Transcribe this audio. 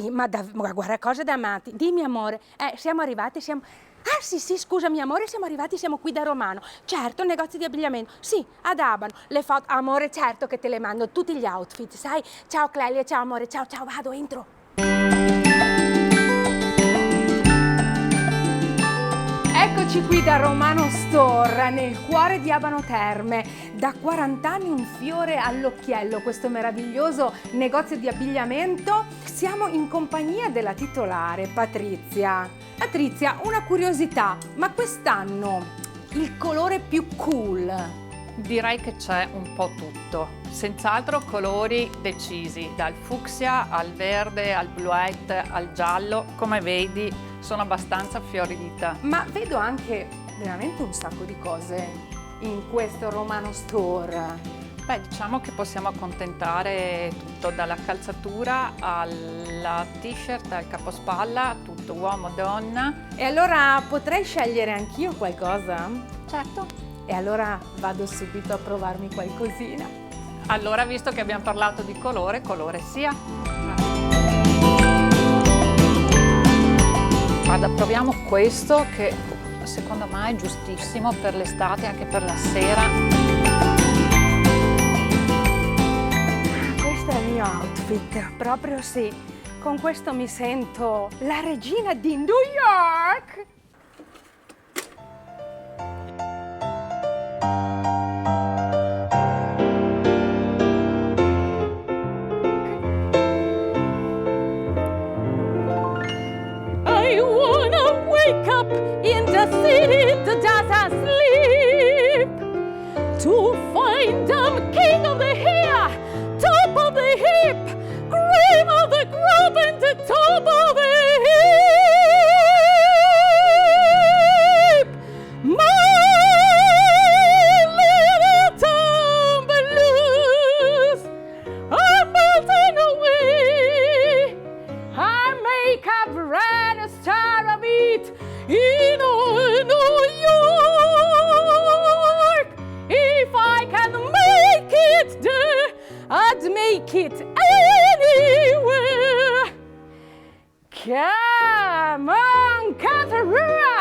sì, ma guarda, cosa da matti. Dimmi amore, siamo arrivati, siamo... Ah sì, scusami amore, siamo arrivati, siamo qui da Romano. Certo, negozio di abbigliamento. Sì, ad Abano. Le foto, amore, certo che te le mando, tutti gli outfit, sai? Ciao Clelia, ciao amore, ciao, vado, entro. Eccoci qui da Romano Store, nel cuore di Abano Terme. Da 40 anni un fiore all'occhiello, questo meraviglioso negozio di abbigliamento. Siamo in compagnia della titolare, Patrizia. Patrizia, una curiosità, ma quest'anno il colore più cool? Direi che c'è un po' tutto, senz'altro colori decisi, dal fucsia al verde, al bluette, al giallo. Come vedi sono abbastanza fioridita. Ma vedo anche veramente un sacco di cose in questo Romano Store. Beh, diciamo che possiamo accontentare tutto, dalla calzatura alla t-shirt, al capospalla, tutto uomo, donna. E allora potrei scegliere anch'io qualcosa? Certo. E allora vado subito a provarmi qualcosina. Allora, visto che abbiamo parlato di colore, colore sia. Guarda, proviamo questo che secondo me è giustissimo per l'estate, anche per la sera. Questo è il mio outfit, proprio sì. Con questo mi sento la regina di New York. I wanna wake up in the city that doesn't sleep, to find I'm king of the hair, top of the hip, cream of the crop and the top of the hip. My little tumballoons are melting away. I make a brand new star of it in New York. If I can make it there, I'd make it anywhere. Come on, Caterina!